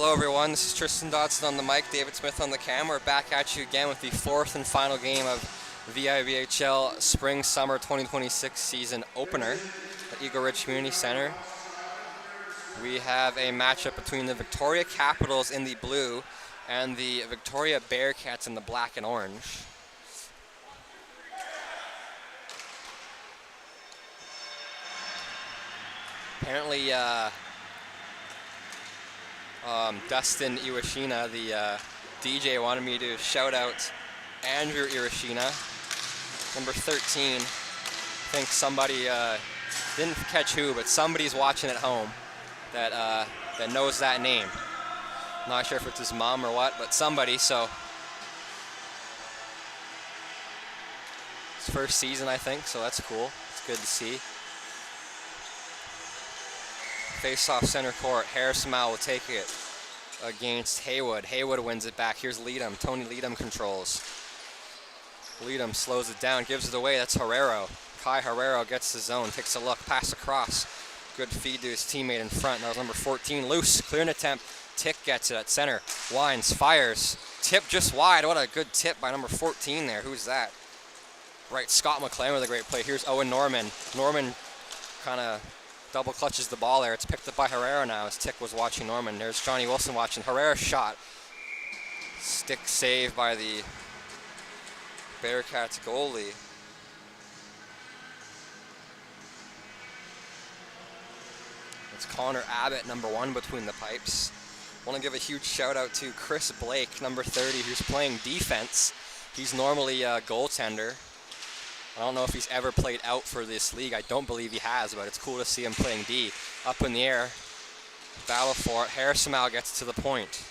Hello everyone, this is Tristan Dodson on the mic, David Smith on the cam. We're back at you again with the fourth and final game of VIVHL Spring-Summer 2026 season opener at Eagle Ridge Community Center. We have a matchup between the Victoria Capitals in the blue and the Victoria Bearcats in the black and orange. Apparently, Dustin Iwashina, the DJ, wanted me to shout out Andrew Iwashina, number 13. I think somebody, didn't catch who, but somebody's watching at home that knows that name. Not sure if it's his mom or what, but somebody, so. It's first season, I think, so that's cool. It's good to see. Face-off center court. Harrison will take it against Haywood. Haywood wins it back. Here's Leadham. Tony Leadham controls. Leadham slows it down, gives it away. That's Herrero. Kai Herrero gets the zone, takes a look, pass across. Good feed to his teammate in front. That was number 14. Loose, clear an attempt. Tick gets it at center. Wines, fires. Tip just wide. What a good tip by number 14 there. Who's that? Right, Scott McLean with a great play. Here's Owen Norman. Norman kind of double clutches the ball there. It's picked up by Herrera now as Tick was watching Norman. There's Johnny Wilson watching. Herrera's shot. Stick save by the Bearcats goalie. It's Connor Abbott, number 1 between the pipes. Want to give a huge shout out to Chris Blake, number 30, who's playing defense. He's normally a goaltender. I don't know if he's ever played out for this league. I don't believe he has, but it's cool to see him playing D. Up in the air. Battle for it. Harrison gets to the point.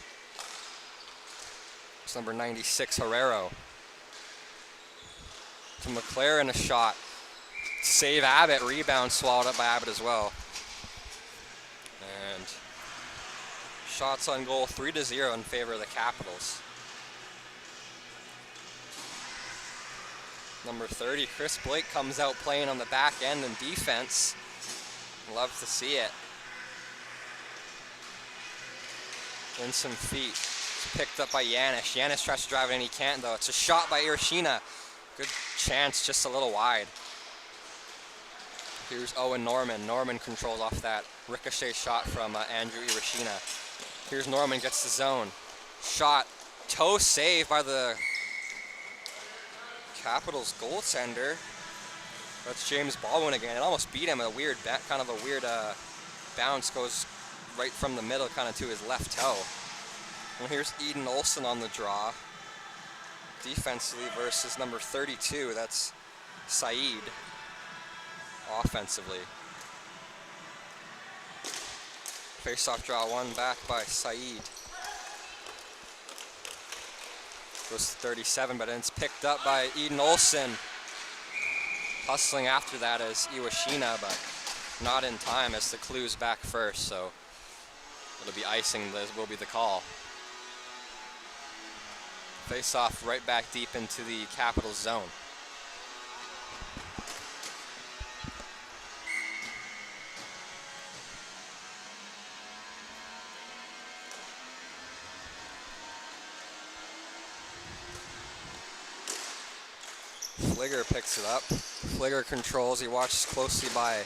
It's number 96, Herrero. To McLaren, a shot. Save Abbott. Rebound swallowed up by Abbott as well. And shots on goal 3-0 in favor of the Capitals. Number 30, Chris Blake, comes out playing on the back end in defense. Love to see it. In some feet. It's picked up by Yanis. Yanis tries to drive it in, he can't though. It's a shot by Iwashina. Good chance, just a little wide. Here's Owen Norman. Norman controls off that ricochet shot from Andrew Iwashina. Here's Norman, gets the zone. Shot, toe save by the Capitals goaltender. That's James Baldwin again. It almost beat him. A weird, kind of a weird bounce, goes right from the middle kind of to his left toe. And here's Eden Olsen on the draw. Defensively versus number 32. That's Saeed. Offensively. Face-off draw 1 back by Saeed. Goes to 37, but it's picked up by Eden Olsen. Hustling after that is Iwashina, but not in time as the Clue's back first, so it'll be icing, that will be the call. Face off right back deep into the Capitals zone. Fligger picks it up. Fligger controls. He watches closely by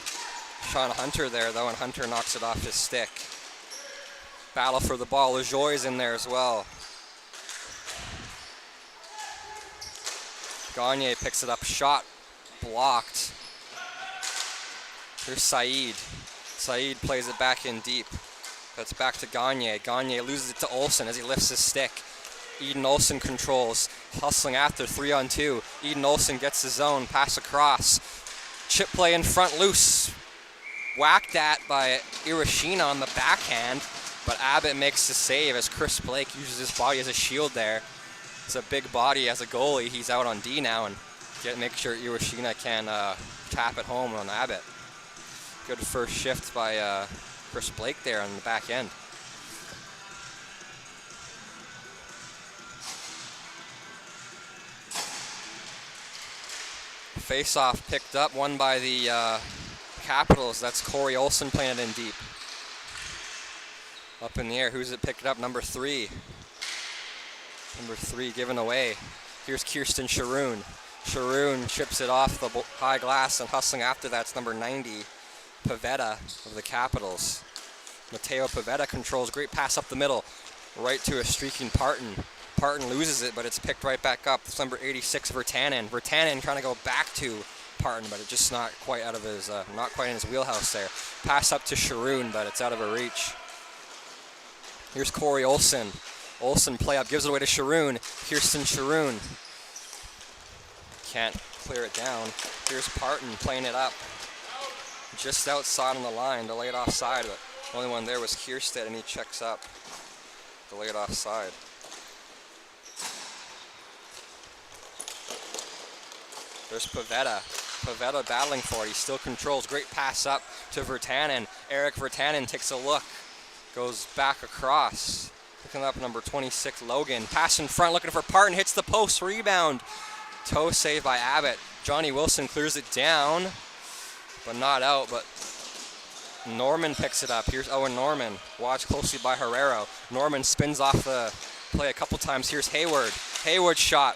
Sean Hunter there, though, and Hunter knocks it off his stick. Battle for the ball. LaJoie's in there as well. Gagne picks it up. Shot blocked. Here's Saeed. Saeed plays it back in deep. That's back to Gagne. Gagne loses it to Olsen as he lifts his stick. Eden Olsen controls, hustling after, 3-on-2. Eden Olsen gets the zone, pass across. Chip play in front, loose. Whacked at by Iwashina on the backhand, but Abbott makes the save as Chris Blake uses his body as a shield there. It's a big body as a goalie. He's out on D now and make sure Iwashina can tap it home on Abbott. Good first shift by Chris Blake there on the back end. Face-off picked up, won by the Capitals. That's Corey Olsen playing it in deep. Up in the air. Who's it picking up? Number 3. Number 3 given away. Here's Kirsten Sharoon. Sharoon chips it off the high glass, and hustling after that's number 90, Pavetta of the Capitals. Mateo Pavetta controls. Great pass up the middle. Right to a streaking Parton. Parton loses it, but it's picked right back up. It's number 86, Virtanen. Virtanen trying to go back to Parton, but it's just not quite out of his, not quite in his wheelhouse there. Pass up to Sharoon, but it's out of her reach. Here's Corey Olsen. Olsen play up, gives it away to Sharoon. Kirsten Sharoon. Can't clear it down. Here's Parton playing it up. Just outside on the line, delayed offside, but the only one there was Kierstead, and he checks up. Delayed offside. There's Pavetta. Pavetta battling for it. He still controls. Great pass up to Virtanen. Eric Virtanen takes a look. Goes back across. Picking up number 26, Logan. Pass in front, looking for Parton. Hits the post. Rebound. Toe save by Abbott. Johnny Wilson clears it down, but not out. But Norman picks it up. Here's Owen Norman. Watched closely by Herrero. Norman spins off the play a couple times. Here's Hayward. Hayward shot.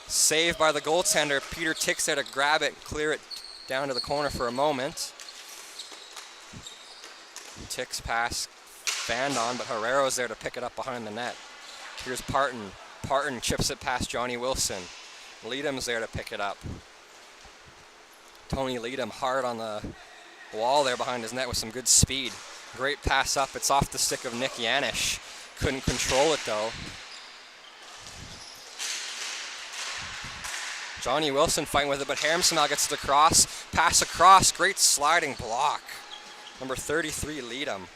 Saved by the goaltender. Peter Tick's there to grab it, clear it down to the corner for a moment. Tick's pass fanned on, but Herrero's there to pick it up behind the net. Here's Parton. Parton chips it past Johnny Wilson. Leadham's there to pick it up. Tony Leadham hard on the wall there behind his net with some good speed. Great pass up. It's off the stick of Nick Yanish. Couldn't control it though. Johnny Wilson fighting with it, but Harmsmell gets it across. Pass across. Great sliding block. Number 33, Leadham,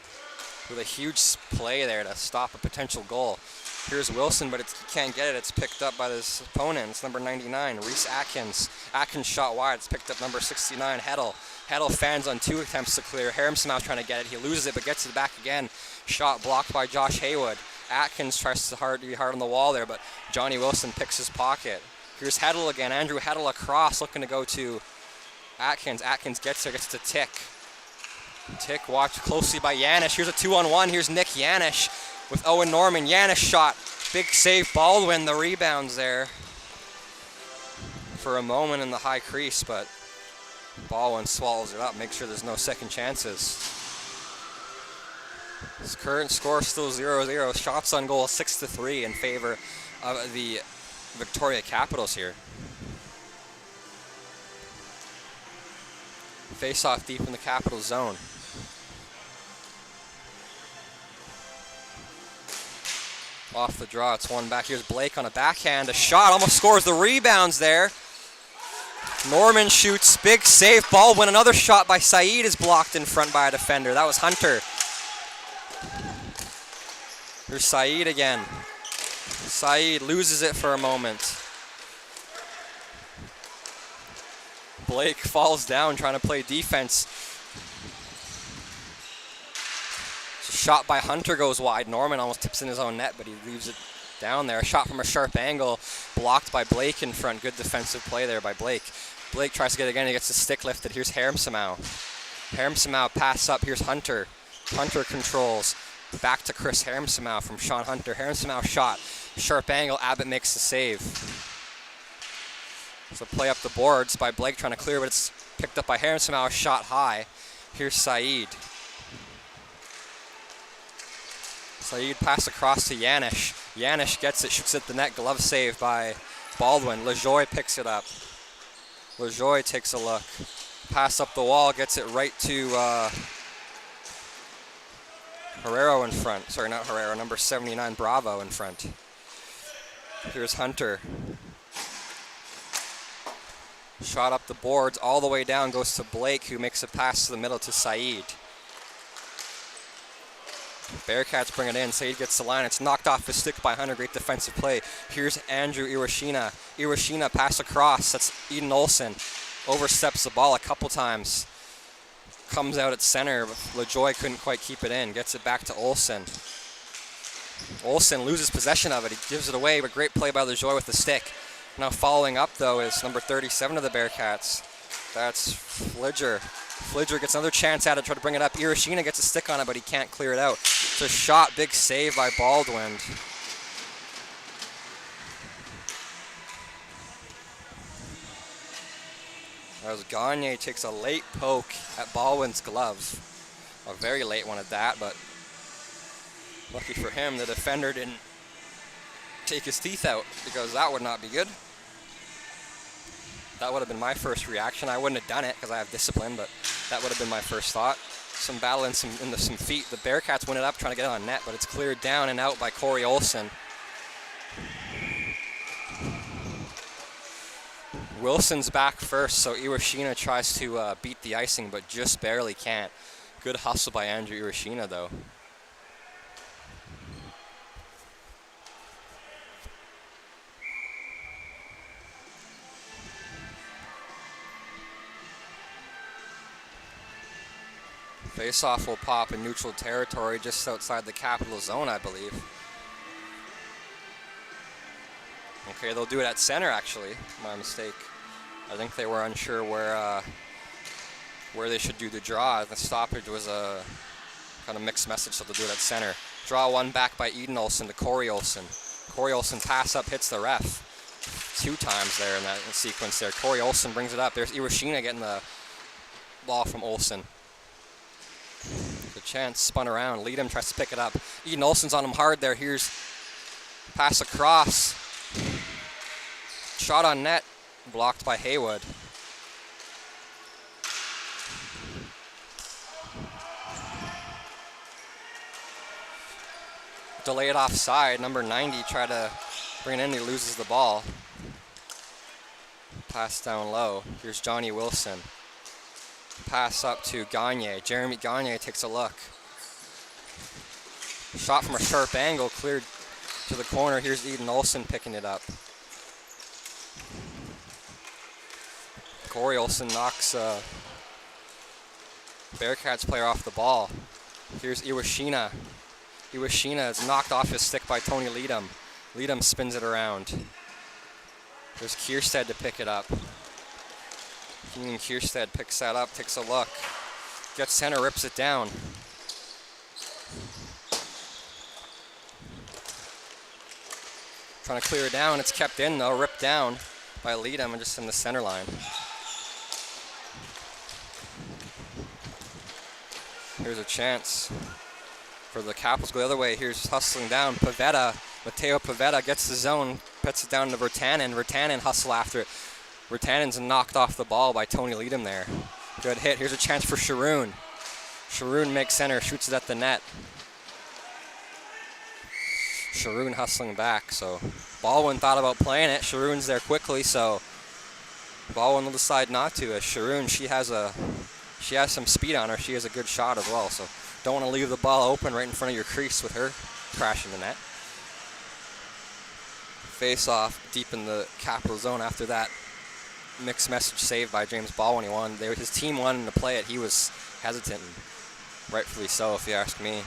with a huge play there to stop a potential goal. Here's Wilson, but he can't get it. It's picked up by his opponent. It's number 99, Reese Atkins. Atkins shot wide. It's picked up number 69, Heddle. Heddle fans on 2 attempts to clear. Harmsmell trying to get it. He loses it, but gets it back again. Shot blocked by Josh Haywood. Atkins tries to be hard on the wall there, but Johnny Wilson picks his pocket. Here's Heddle again. Andrew Heddle across, looking to go to Atkins. Atkins gets there, gets to Tick. Tick watched closely by Yanish. Here's a 2-on-1. Here's Nick Yanish with Owen Norman. Yanish shot. Big save. Baldwin, the rebounds there for a moment in the high crease, but Baldwin swallows it up, makes sure there's no second chances. His current score is still 0-0. Shots on goal 6-3 in favor of the Victoria Capitals here. Face off deep in the Capital zone. Off the draw, it's one back. Here's Blake on a backhand. A shot, almost scores. The rebounds there. Norman shoots, big save. Baldwin, another shot by Saeed is blocked in front by a defender. That was Hunter. Here's Saeed again. Saeed loses it for a moment. Blake falls down trying to play defense. Shot by Hunter goes wide. Norman almost tips in his own net, but he leaves it down there. A shot from a sharp angle, blocked by Blake in front. Good defensive play there by Blake. Blake tries to get it again. He gets the stick lifted. Here's Harmsmell. Harmsmell pass up. Here's Hunter. Hunter controls. Back to Chris Harmsmell from Sean Hunter. Harmsmell shot. Sharp angle. Abbott makes the save. So play up the boards by Blake trying to clear, but it's picked up by Harmsmell. Shot high. Here's Saeed. Saeed pass across to Yanish. Yanish gets it, shoots at the net. Glove save by Baldwin. LaJoie picks it up. LaJoie takes a look. Pass up the wall, gets it right to Herrero in front. Sorry, not Herrero, number 79, Bravo in front. Here's Hunter. Shot up the boards, all the way down, goes to Blake, who makes a pass to the middle to Saeed. Bearcats bring it in. Saeed gets the line. It's knocked off his stick by Hunter. Great defensive play. Here's Andrew Iwashina. Iwashina pass across. That's Eden Olsen. Oversteps the ball a couple times. Comes out at center, but LaJoie couldn't quite keep it in. Gets it back to Olsen. Olsen loses possession of it. He gives it away, but great play by LaJoie with the stick. Now following up, though, is number 37 of the Bearcats. That's Flidger. Flidger gets another chance at it, try to bring it up. Irashina gets a stick on it, but he can't clear it out. It's a shot, big save by Baldwin. As Gagne takes a late poke at Baldwin's glove. A very late one at that, but lucky for him, the defender didn't take his teeth out, because that would not be good. That would have been my first reaction. I wouldn't have done it because I have discipline, but that would have been my first thought. Some battle in some feet. The Bearcats win it up trying to get it on net, but it's cleared down and out by Corey Olsen. Wilson's back first, so Iwashina tries to beat the icing, but just barely can't. Good hustle by Andrew Iwashina, though. Face-off will pop in neutral territory just outside the capital zone, I believe. Okay, they'll do it at center, actually. My mistake. I think they were unsure where they should do the draw. The stoppage was a kind of mixed message, so they'll do it at center. Draw one back by Eden Olsen to Corey Olsen. Corey Olsen pass up, hits the ref 2 times there in that sequence there. Corey Olsen brings it up. There's Iwashina getting the ball from Olsen. The chance spun around. Leadham tries to pick it up. Eden Olsen's on him hard there. Here's pass across. Shot on net. Blocked by Haywood. Delayed offside. Number 90 tried to bring it in. He loses the ball. Pass down low. Here's Johnny Wilson. Pass up to Gagne. Jeremy Gagne takes a look. Shot from a sharp angle, cleared to the corner. Here's Eden Olsen picking it up. Corey Olsen knocks Bearcats player off the ball. Here's Iwashina. Iwashina is knocked off his stick by Tony Leadham. Leadham spins it around. There's Kierstead to pick it up. Keenan Kierstead picks that up, takes a look. Gets center, rips it down. Trying to clear it down. It's kept in though, ripped down by Leadham and just in the center line. Here's a chance for the Capitals to go the other way. Here's hustling down. Matteo Pavetta gets the zone, puts it down to Virtanen. Virtanen hustle after it. Virtanen's knocked off the ball by Tony Leadham there. Good hit. Here's a chance for Sharoon. Sharoon makes center, shoots it at the net. Sharoon hustling back, so Baldwin thought about playing it. Sharoon's there quickly, so Baldwin will decide not to. As Sharoon, she has some speed on her. She has a good shot as well, so don't want to leave the ball open right in front of your crease with her crashing the net. Face off deep in the Capital zone after that mixed message save by James Baldwin. He won. His team wanted to play it. He was hesitant, and rightfully so, if you ask me.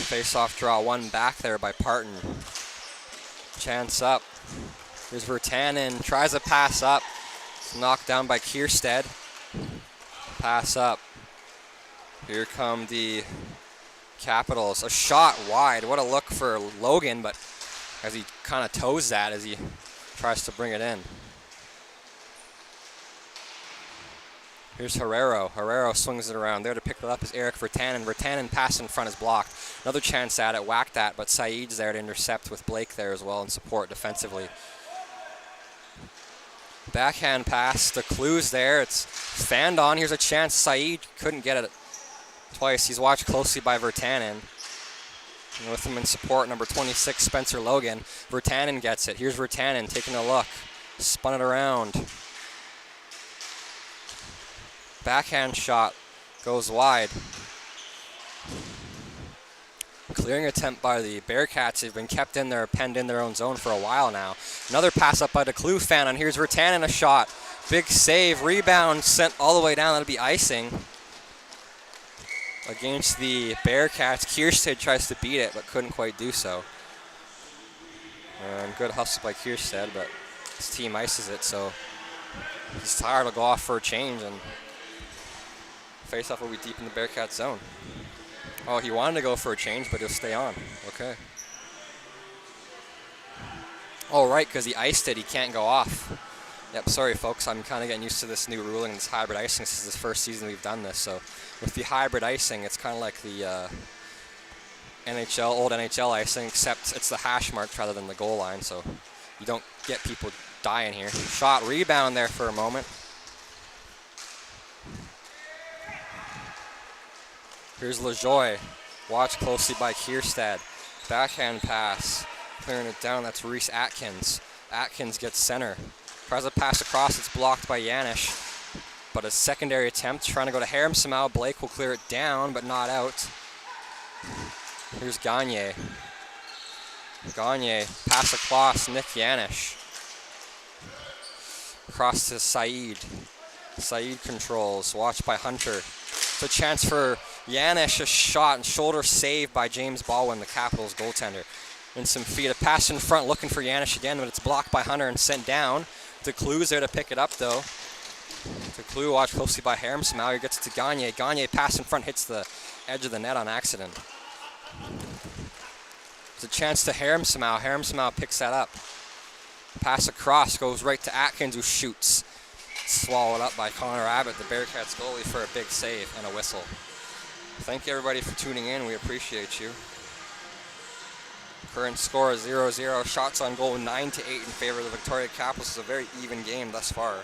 Face-off draw one back there by Parton. Chance up. Here's Virtanen. Tries a pass up. It's knocked down by Kierstead. Pass up. Here come the Capitals. A shot wide. What a look for Logan, but as he kind of toes that as he tries to bring it in. Here's Herrero. Herrero swings it around. There to pick it up is Eric Virtanen. Virtanen pass in front is blocked. Another chance at it. Whacked that, but Saeed's there to intercept with Blake there as well and support defensively. Backhand pass. The clue's there. It's fanned on. Here's a chance. Saeed couldn't get it twice. He's watched closely by Virtanen. And with him in support, number 26, Spencer Logan. Virtanen gets it. Here's Virtanen taking a look. Spun it around. Backhand shot goes wide. Clearing attempt by the Bearcats. They've been kept in there, penned in their own zone for a while now. Another pass up by the Clue fan, and here's Virtanen, a shot. Big save, rebound sent all the way down. That'll be icing against the Bearcats. Kierstead tries to beat it, but couldn't quite do so. And good hustle by Kierstead, but his team ices it, so he's tired. He'll go off for a change, and face-off will be deep in the Bearcats zone. Oh, he wanted to go for a change, but he'll stay on. Okay. Oh, right, because he iced it, he can't go off. Yep, sorry, folks. I'm kind of getting used to this new ruling, this hybrid icing. This is the first season we've done this, so with the hybrid icing, it's kind of like the old NHL icing, except it's the hash mark rather than the goal line, so you don't get people dying here. Shot, rebound there for a moment. Here's LaJoie. Watch closely by Kierstead. Backhand pass. Clearing it down, that's Reese Atkins. Atkins gets center. Tries to pass across, it's blocked by Yanish. But a secondary attempt, trying to go to Harem somehow. Blake will clear it down, but not out. Here's Gagne. Gagne, pass across, Nick Yanish. Across to Saeed. Saeed controls, watched by Hunter. It's a chance for Yanish, a shot and shoulder save by James Baldwin, the Capitals goaltender. And some feet, a pass in front, looking for Yanish again, but it's blocked by Hunter and sent down. DeClue's there to pick it up, though. DeClue watched closely by Harem somehow. He gets it to Gagne. Gagne pass in front, hits the edge of the net on accident. It's a chance to Harem somehow. Harem somehow picks that up. Pass across, goes right to Atkins, who shoots. Swallowed up by Connor Abbott, the Bearcats goalie, for a big save and a whistle. Thank you, everybody, for tuning in. We appreciate you. Current score is 0-0. Shots on goal 9-8 in favor of the Victoria Capitals. It's a very even game thus far.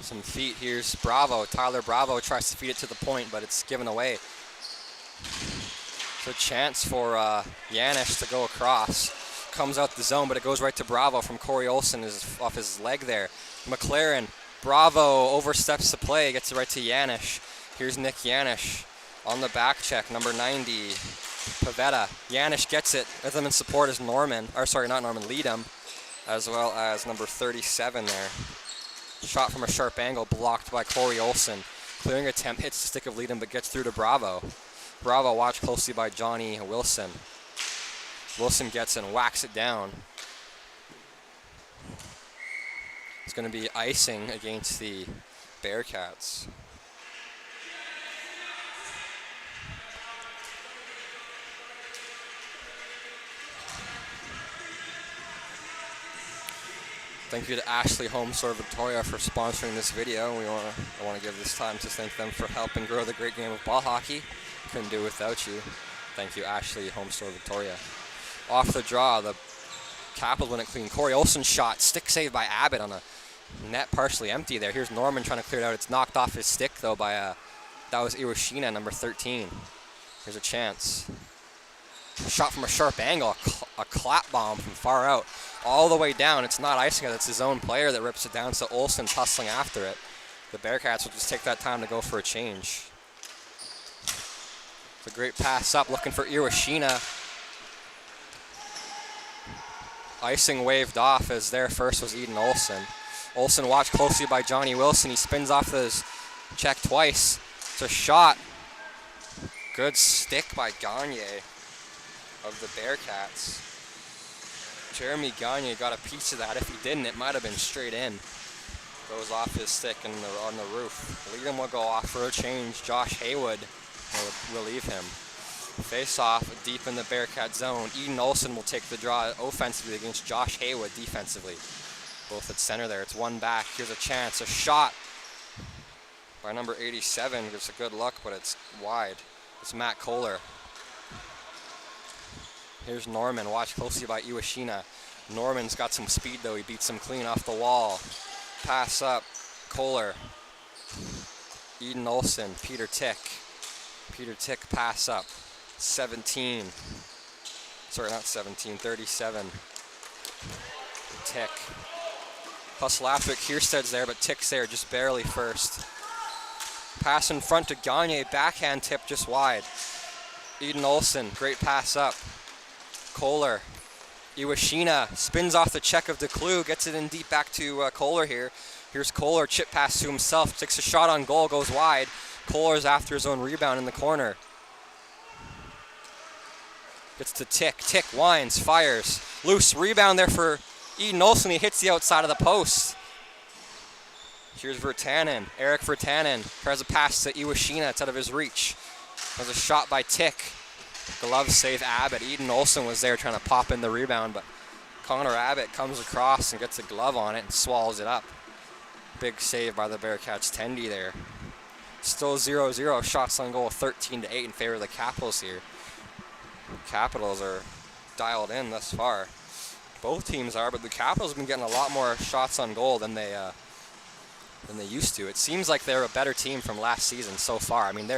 Some feet. Here's Bravo. Tyler Bravo tries to feed it to the point, but it's given away. It's a chance for Yanish to go across. Comes out the zone, but it goes right to Bravo from Corey Olsen off his leg there. McLaren. Bravo oversteps the play, gets it right to Yanish. Here's Nick Yanish on the back check, number 90. Pavetta. Yanish gets it. With him in support is Norman. Or sorry, not Norman, Leadham. As well as number 37 there. Shot from a sharp angle, blocked by Corey Olsen. Clearing attempt, hits the stick of Leadham, but gets through to Bravo. Bravo watched closely by Johnny Wilson. Wilson gets it and whacks it down. It's going to be icing against the Bearcats. Thank you to Ashley Home Store Victoria for sponsoring this video. I want to give this time to thank them for helping grow the great game of ball hockey. Couldn't do it without you. Thank you, Ashley Home Store Victoria. Off the draw, the Capitals win it clean. Corey Olsen's shot, stick saved by Abbott on a net partially empty there. Here's Norman trying to clear it out. It's knocked off his stick though by that was Iwashina, number 13. Here's a chance. Shot from a sharp angle, a clap bomb from far out. All the way down, it's not icing it, it's his own player that rips it down, so Olsen's hustling after it. The Bearcats will just take that time to go for a change. It's a great pass up, looking for Iwashina. Icing waved off as there first was Eden Olsen. Olsen watched closely by Johnny Wilson. He spins off his check twice. It's a shot. Good stick by Gagne of the Bearcats. Jeremy Gagne got a piece of that. If he didn't, it might have been straight in. Goes off his stick and on the roof. Leadham will go off for a change. Josh Haywood will relieve him. Face off deep in the Bearcat zone. Eden Olsen will take the draw offensively against Josh Haywood defensively. Both at center there. It's one back. Here's a chance. A shot by number 87. Gives a good look, but it's wide. It's Matt Kohler. Here's Norman, watched closely by Iwashina. Norman's got some speed though, he beats him clean off the wall. Pass up, Kohler. Eden Olsen, Peter Tick. Peter Tick pass up, 17. Sorry, not 17, 37. Tick. Hustle after it, Kierstead's there, but Tick's there just barely first. Pass in front to Gagne, backhand tip just wide. Eden Olsen, great pass up. Kohler Iwashina spins off the check of DeClue, gets it in deep back to Kohler here. Here's Kohler, chip pass to himself, takes a shot on goal, goes wide. Kohler's after his own rebound in the corner. Gets to Tick, Tick winds, fires. Loose rebound there for Eden Olsen, he hits the outside of the post. Here's Virtanen, Eric Virtanen, tries a pass to Iwashina, it's out of his reach. There's a shot by Tick. Glove save Abbott. Eden Olsen was there trying to pop in the rebound, but Connor Abbott comes across and gets a glove on it and swallows it up. Big save by the Bearcats. Tendy there. Still 0-0, shots on goal 13-8 in favor of the Capitals here. Capitals are dialed in thus far. Both teams are, but the Capitals have been getting a lot more shots on goal than they used to. It seems like they're a better team from last season so far. I mean,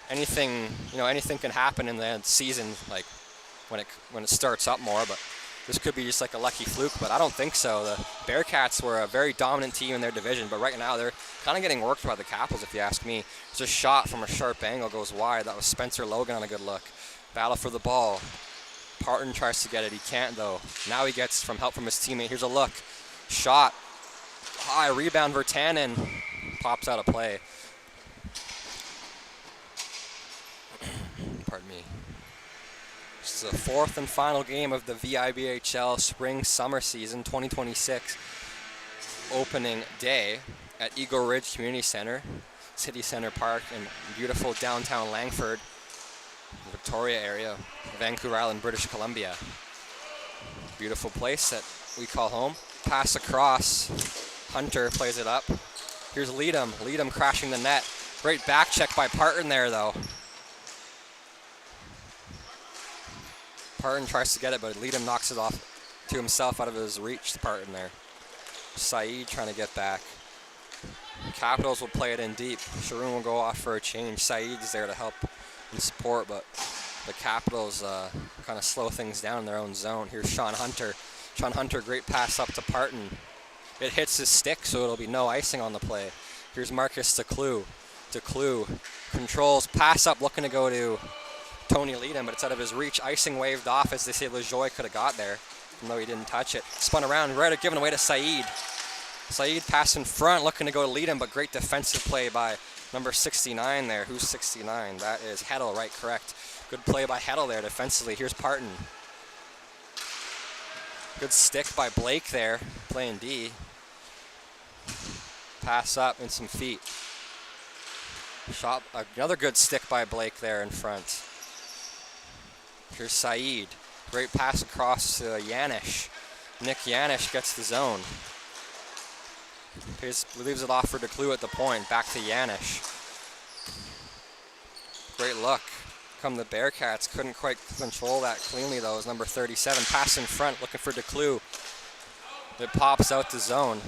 anything can happen in the season, like when it starts up more, but this could be just like a lucky fluke, but I don't think so. The Bearcats were a very dominant team in their division, but right now they're kind of getting worked by the Capitals, if you ask me. There's a shot from a sharp angle, goes wide. That was Spencer Logan on a good look. Battle for the ball. Parton tries to get it. He can't, though. Now he gets help from his teammate. Here's a look. Shot. High rebound. Virtanen pops out of play. Pardon me. This is the fourth and final game of the VIBHL Spring-Summer Season 2026 opening day at Eagle Ridge Community Center, City Center Park in beautiful downtown Langford, Victoria area, Vancouver Island, British Columbia. Beautiful place that we call home. Pass across. Hunter plays it up. Here's Leadham. Leadham crashing the net. Great back check by Parton there, though. Parton tries to get it, but Leadham knocks it off to himself out of his reach to Parton there. Saeed trying to get back. Capitals will play it in deep. Sharoon will go off for a change. Saeed's there to help and support, but the Capitals kind of slow things down in their own zone. Here's Sean Hunter. Sean Hunter, great pass up to Parton. It hits his stick, so it'll be no icing on the play. Here's Marcus DeClue. DeClue controls, pass up, looking to go to Tony Leadham, but it's out of his reach. Icing waved off, as they say LaJoie could have got there, even though he didn't touch it. Spun around, right, given away to Saeed. Saeed pass in front, looking to go to Leadham, but great defensive play by number 69 there. Who's 69? That is Heddle, right, correct. Good play by Heddle there defensively. Here's Parton. Good stick by Blake there, playing D. Pass up and some feet. Shot, another good stick by Blake there in front. Here's Saeed. Great pass across to Yanish. Nick Yanish gets the zone. Leaves it off for DeClue at the point. Back to Yanish. Great look. Come the Bearcats. Couldn't quite control that cleanly, though. It was number 37. Pass in front, looking for DeClue. It pops out the zone.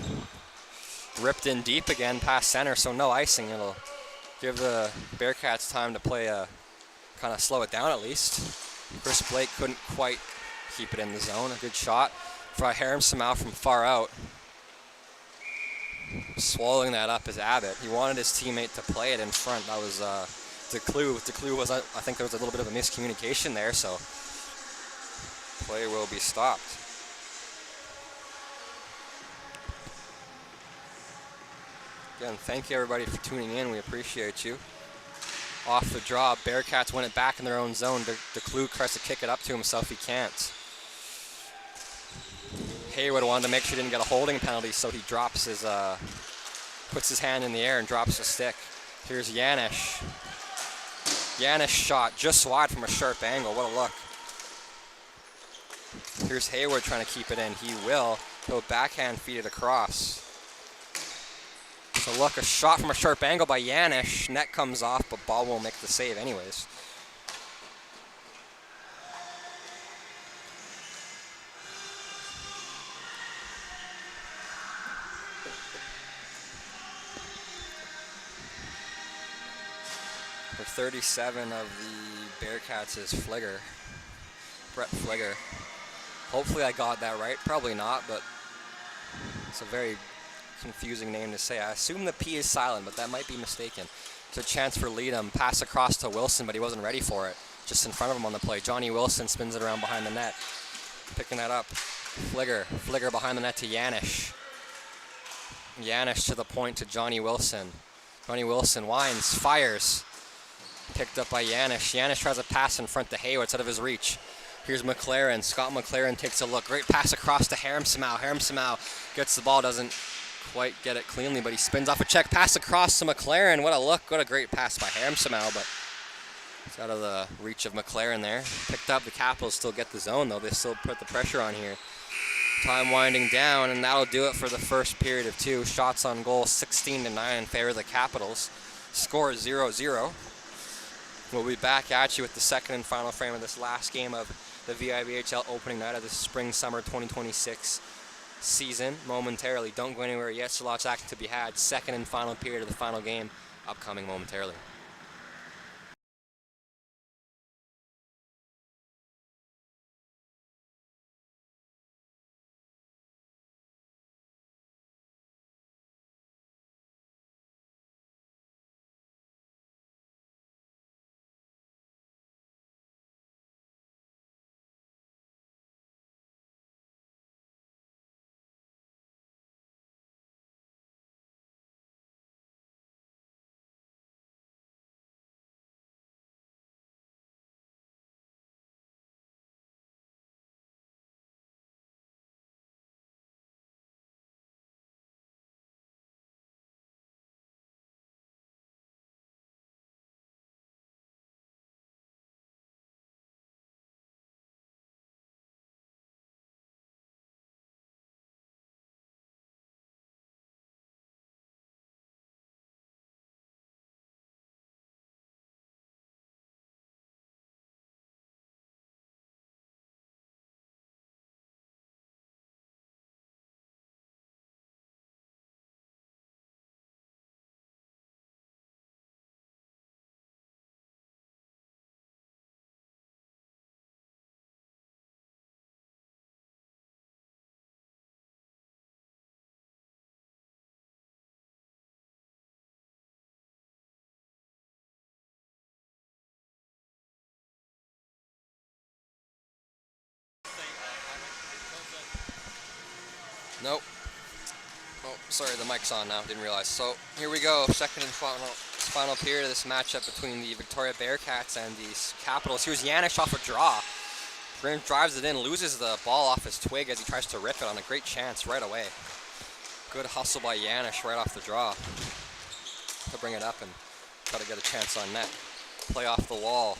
Ripped in deep again past center, so no icing. It'll give the Bearcats time to play kind of slow it down at least. Chris Blake couldn't quite keep it in the zone. A good shot for Harim Samau from far out. Swallowing that up is Abbott. He wanted his teammate to play it in front. That was DeClue. DeClue was, I think there was a little bit of a miscommunication there, so play will be stopped. Again, thank you everybody for tuning in. We appreciate you. Off the draw, Bearcats win it back in their own zone. DeClue tries to kick it up to himself. He can't. Haywood wanted to make sure he didn't get a holding penalty, so he drops his, puts his hand in the air and drops the stick. Here's Yanish. Yanish shot just wide from a sharp angle. What a look. Here's Haywood trying to keep it in. He will. He'll backhand feed it across. So look, a shot from a sharp angle by Yanish. Net comes off, but ball won't make the save anyways. For 37 of the Bearcats is Fligger. Brett Fligger. Hopefully I got that right. Probably not, but it's a very confusing name to say. I assume the P is silent, but that might be mistaken. It's a chance for Leadham. Pass across to Wilson, but he wasn't ready for it. Just in front of him on the play. Johnny Wilson spins it around behind the net. Picking that up. Fligger behind the net to Yanish. Yanish to the point to Johnny Wilson. Johnny Wilson winds, fires. Picked up by Yanish. Yanish tries a pass in front to Hayward. It's out of his reach. Here's McLaren. Scott McLaren takes a look. Great pass across to Harem Samau. Harem Samau gets the ball, doesn't quite get it cleanly, but he spins off a check. Pass across to McLaren. What a look. What a great pass by Harem Samau, but it's out of the reach of McLaren there. Picked up. The Capitals still get the zone, though. They still put the pressure on here. Time winding down, and that'll do it for the first period of 2. Shots on goal 16-9 in favor of the Capitals. Score 0-0. We'll be back at you with the second and final frame of this last game of the VIVHL opening night of the Spring-Summer 2026 season momentarily. Don't go anywhere yet, so lots of action to be had. Second and final period of the final game upcoming momentarily. Nope. Oh, sorry, the mic's on now. Didn't realize. So here we go. Second and final period of this matchup between the Victoria Bearcats and the Capitals. Here's Yanish off a draw. Brand drives it in, loses the ball off his twig as he tries to rip it on a great chance right away. Good hustle by Yanish right off the draw to bring it up and try to get a chance on net. Play off the wall.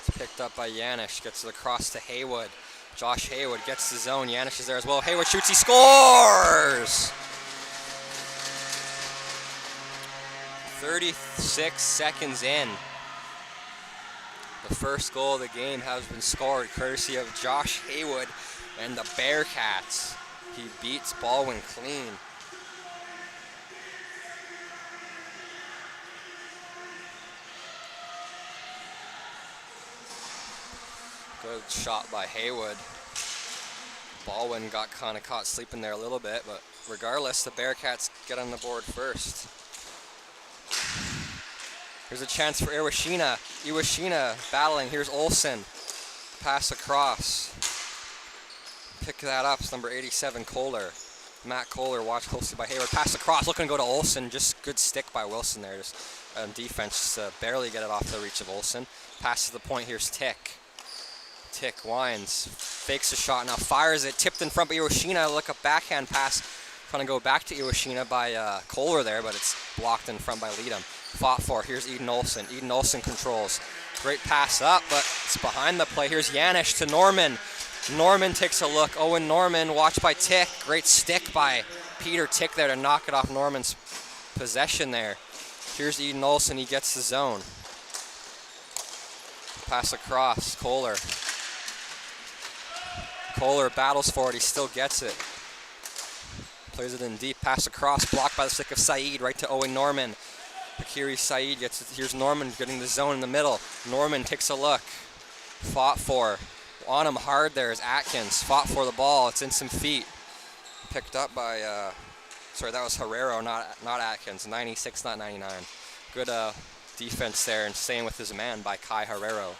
It's picked up by Yanish. Gets it across to Haywood. Josh Haywood gets the zone. Yanish is there as well. Haywood shoots. He scores! 36 seconds in. The first goal of the game has been scored courtesy of Josh Haywood and the Bearcats. He beats Baldwin clean. Good shot by Haywood. Baldwin got kind of caught sleeping there a little bit, but regardless, the Bearcats get on the board first. Here's a chance for Iwashina. Iwashina battling. Here's Olsen. Pass across. Pick that up. It's number 87, Kohler. Matt Kohler, watched closely by Hayward. Pass across. Looking to go to Olsen. Just good stick by Wilson there. Just defense just barely get it off the reach of Olsen. Pass to the point. Here's Tick. Tick winds. Fakes a shot. Now fires it. Tipped in front by Iwashina. Look, a backhand pass. Trying to go back to Iwashina by Kohler there, but it's blocked in front by Leadham. Fought for. Here's Eden Olsen. Eden Olsen controls. Great pass up, but it's behind the play. Here's Yanish to Norman. Norman takes a look. Owen Norman, watched by Tick. Great stick by Peter Tick there to knock it off Norman's possession there. Here's Eden Olsen. He gets the zone. Pass across. Kohler. Kohler battles for it. He still gets it. Plays it in deep. Pass across. Blocked by the stick of Saeed right to Owen Norman. Akiri Saeed gets it. Here's Norman getting the zone in the middle. Norman takes a look. Fought for. On him hard there is Atkins. Fought for the ball. It's in some feet. Picked up by, sorry, that was Herrero, not Atkins. 96, not 99. Good defense there and staying with his man by Kai Herrero.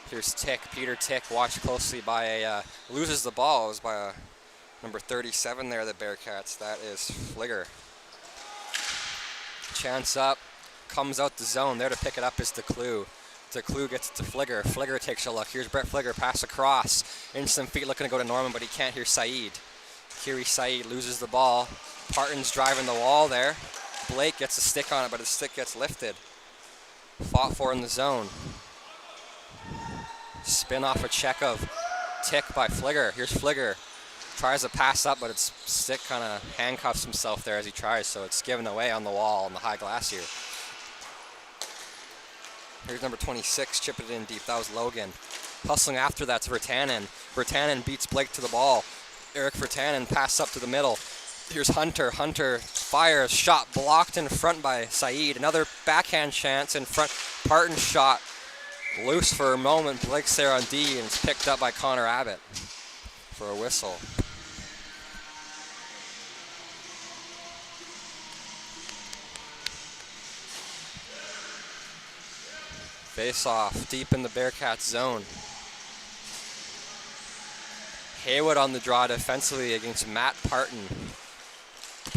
Here's Tick, Peter Tick, watched closely by a, loses the ball. It was by a number 37 there, the Bearcats. That is Fligger. Chance up, comes out the zone. There to pick it up is DeClue. DeClue gets it to Fligger. Fligger takes a look. Here's Brett Fligger, pass across. Instant feet looking to go to Norman, but he can't hear Saeed. Kiri Saeed loses the ball. Parton's driving the wall there. Blake gets a stick on it, but his stick gets lifted. Fought for in the zone. Spin off a check of Tick by Fligger. Here's Fligger. Tries to pass up, but its stick kind of handcuffs himself there as he tries, so it's given away on the wall on the high glass here. Here's number 26, chip it in deep. That was Logan. Hustling after that to Vertanen. Vertanen beats Blake to the ball. Eric Vertanen pass up to the middle. Here's Hunter. Hunter fires, shot blocked in front by Saeed. Another backhand chance in front. Parton's shot loose for a moment. Blake's there on D, and it's picked up by Connor Abbott for a whistle. Face off deep in the Bearcats zone. Haywood on the draw defensively against Matt Parton.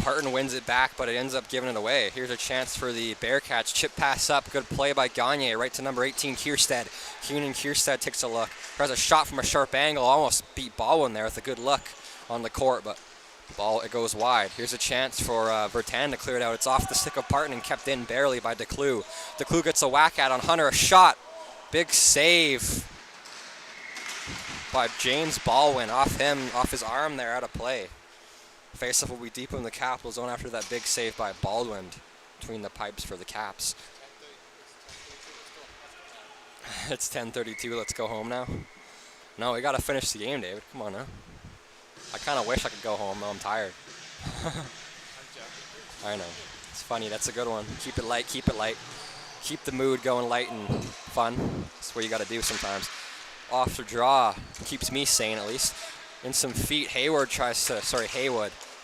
Parton wins it back, but it ends up giving it away. Here's a chance for the Bearcats. Chip pass up. Good play by Gagne. Right to number 18, Kierstead. Keenan Kierstead takes a look. Tries a shot from a sharp angle. Almost beat Baldwin there with a good look on the court, but ball, it goes wide. Here's a chance for Vertanen to clear it out. It's off the stick of Parton and kept in barely by DeClue. DeClue gets a whack at on Hunter. A shot. Big save by James Baldwin off his arm there, out of play. Faceoff will be deep in the Capital zone after that big save by Baldwin between the pipes for the Caps. It's 10:32. Let's go home now. No, we got to finish the game, David. Come on now. I kind of wish I could go home, though. I'm tired. I know. It's funny. That's a good one. Keep it light. Keep it light. Keep the mood going light and fun. That's what you got to do sometimes. Off the draw. Keeps me sane, at least. In some feet, Haywood.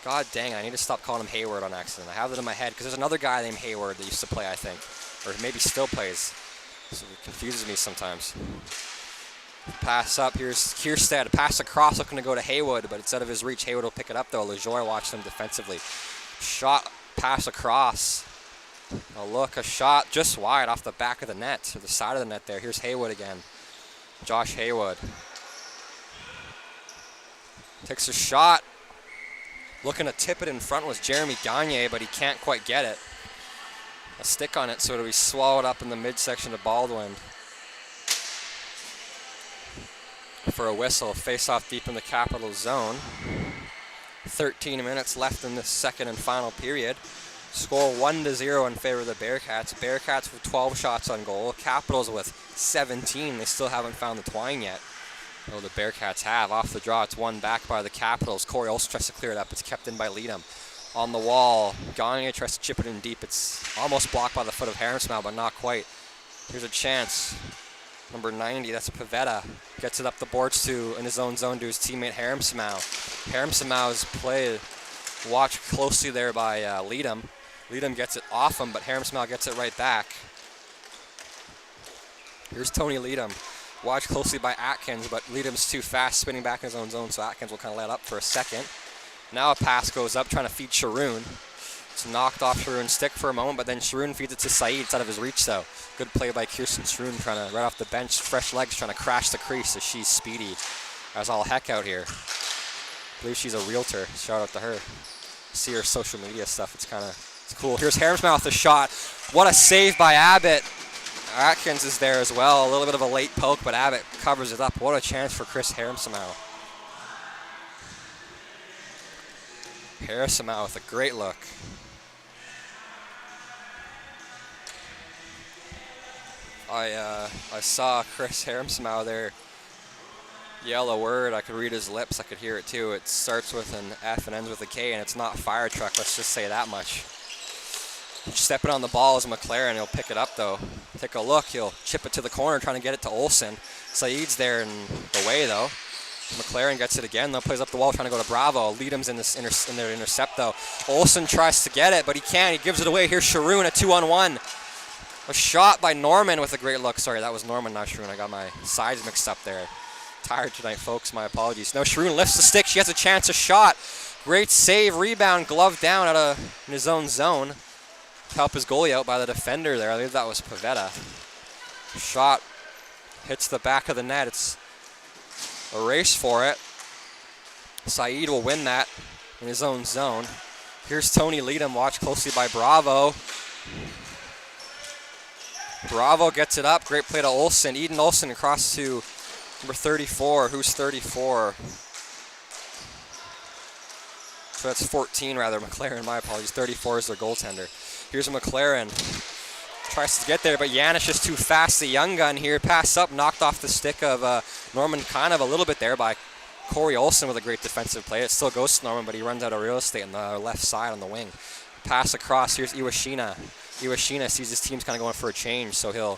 God dang it, I need to stop calling him Hayward on accident. I have it in my head because there's another guy named Hayward that used to play, I think. Or maybe still plays. So it confuses me sometimes. Pass up, here's Kierstead. Pass across, looking to go to Haywood, but it's out of his reach. Haywood will pick it up, though. LaJoie watched him defensively. Shot, pass across. A shot just wide off the back of the net, or the side of the net there. Here's Haywood again. Josh Haywood. Takes a shot. Looking to tip it in front was Jeremy Gagne, but he can't quite get it. A stick on it, so it'll be swallowed up in the midsection of Baldwin. For a whistle, face-off deep in the Capital zone. 13 minutes left in this second and final period. Score 1-0 in favor of the Bearcats. Bearcats with 12 shots on goal. Capitals with 17. They still haven't found the twine yet. Oh, the Bearcats have. Off the draw, it's won back by the Capitals. Corey Olsen tries to clear it up. It's kept in by Leadham. On the wall, Gagne tries to chip it in deep. It's almost blocked by the foot of Harmsmau, but not quite. Here's a chance. Number 90, that's Pavetta. Gets it up the boards in his own zone to his teammate Harmsmau. Harmsmau's play watched closely there by Leadham. Leadham gets it off him, but Harmsmau gets it right back. Here's Tony Leadham. Watched closely by Atkins, but Leadham's too fast, spinning back in his own zone, so Atkins will kind of let up for a second. Now a pass goes up, trying to feed Sharoon. It's knocked off Sharoon's stick for a moment, but then Sharoon feeds it to Saeed. It's out of his reach, though. Good play by Kirsten Sharoon, trying to, right off the bench, fresh legs, trying to crash the crease as she's speedy as all heck out here. I believe she's a realtor. Shout out to her. See her social media stuff. It's cool. Here's Harmsmau with the shot. What a save by Abbott. Atkins is there as well. A little bit of a late poke, but Abbott covers it up. What a chance for Chris Harmsmau. Harmsmau with a great look. I saw Chris Harmsmau there yell a word. I could read his lips. I could hear it too. It starts with an F and ends with a K, and it's not fire truck. Let's just say that much. Stepping on the ball is McLaren. He'll pick it up, though. Take a look. He'll chip it to the corner, trying to get it to Olsen. Saeed's there in the way, though. McLaren gets it again, though. Plays up the wall, trying to go to Bravo. Leadham's in their intercept, though. Olsen tries to get it, but he can't. He gives it away. Here's Sharoon, a 2-on-1. A shot by Norman with a great look. Sorry, that was Norman, not Shroon. I got my sides mixed up there. Tired tonight, folks. My apologies. No, Shroon lifts the stick. She has a chance. A shot. Great save. Rebound. Glove down out of in his own zone. Help his goalie out by the defender there. I think that was Pavetta. Shot hits the back of the net. It's a race for it. Saeed will win that in his own zone. Here's Tony Leadham, watched closely by Bravo. Bravo gets it up. Great play to Olsen. Eden Olsen across to number 34. Who's 34? So that's 14 rather. McLaren, my apologies. 34 is their goaltender. Here's McLaren. Tries to get there, but Yanish is too fast. The young gun here. Pass up, knocked off the stick of Norman kind of a little bit there by Corey Olsen with a great defensive play. It still goes to Norman, but he runs out of real estate on the left side on the wing. Pass across. Here's Iwashina. Iwashina sees his team's kind of going for a change, so he'll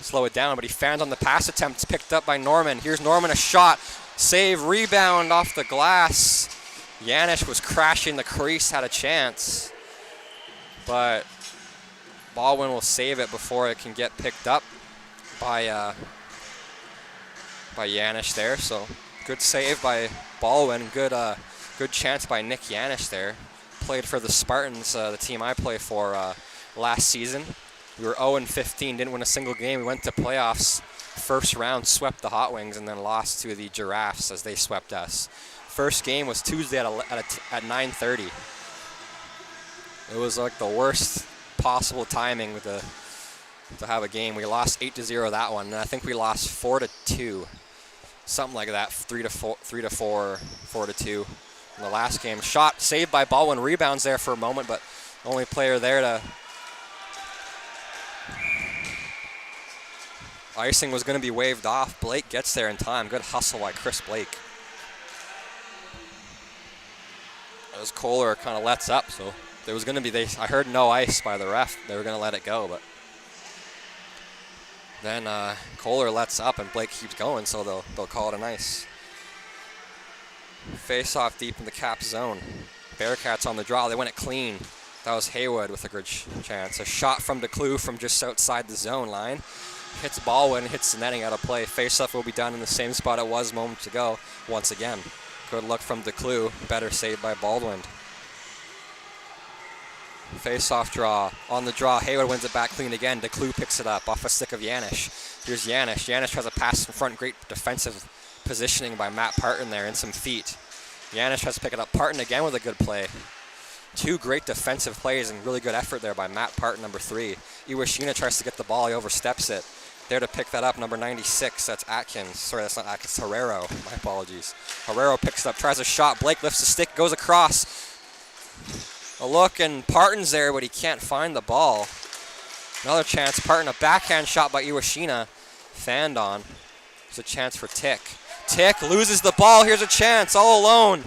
slow it down, but he fans on the pass attempt. It's picked up by Norman. Here's Norman, a shot. Save, rebound off the glass. Yanish was crashing the crease, had a chance, but Baldwin will save it before it can get picked up by Yanish there. So good save by Baldwin. Good chance by Nick Yanish there. Played for the Spartans, the team I play for last season. We were 0-15, didn't win a single game. We went to playoffs, first round, swept the Hot Wings, and then lost to the Giraffes as they swept us. First game was Tuesday at 9:30. It was like the worst possible timing to have a game. We lost 8-0 that one, and I think we lost 4-2, something like that, 3-4, 4-2. In the last game. Shot saved by Baldwin, rebounds there for a moment, but only player there to... Icing was going to be waved off. Blake gets there in time. Good hustle by Chris Blake. As Kohler kind of lets up, so there was going to be... I heard no ice by the ref. They were going to let it go, but... Then Kohler lets up and Blake keeps going, so they'll call it an ice. Face off deep in the cap zone. Bearcats on the draw. They win it clean. That was Haywood with a good chance. A shot from DeClue from just outside the zone line. Hits Baldwin, hits the netting out of play. Face off will be done in the same spot it was moments ago once again. Good luck from DeClue. Better save by Baldwin. Face off draw. On the draw, Haywood wins it back clean again. DeClue picks it up off a stick of Yanish. Here's Yanish. Yanish has a pass in front. Great defensive positioning by Matt Parton there in some feet. Yanish has to pick it up. Parton again with a good play. Two great defensive plays and really good effort there by Matt Parton, number 3. Iwashina tries to get the ball. He oversteps it. There to pick that up, number 96. That's Atkins. Sorry, that's not Atkins. Herrero. My apologies. Herrero picks it up, tries a shot. Blake lifts the stick, goes across. A look, and Parton's there, but he can't find the ball. Another chance. Parton, a backhand shot by Iwashina. Fanned on. There's a chance for Tick. Tick loses the ball. Here's a chance, all alone.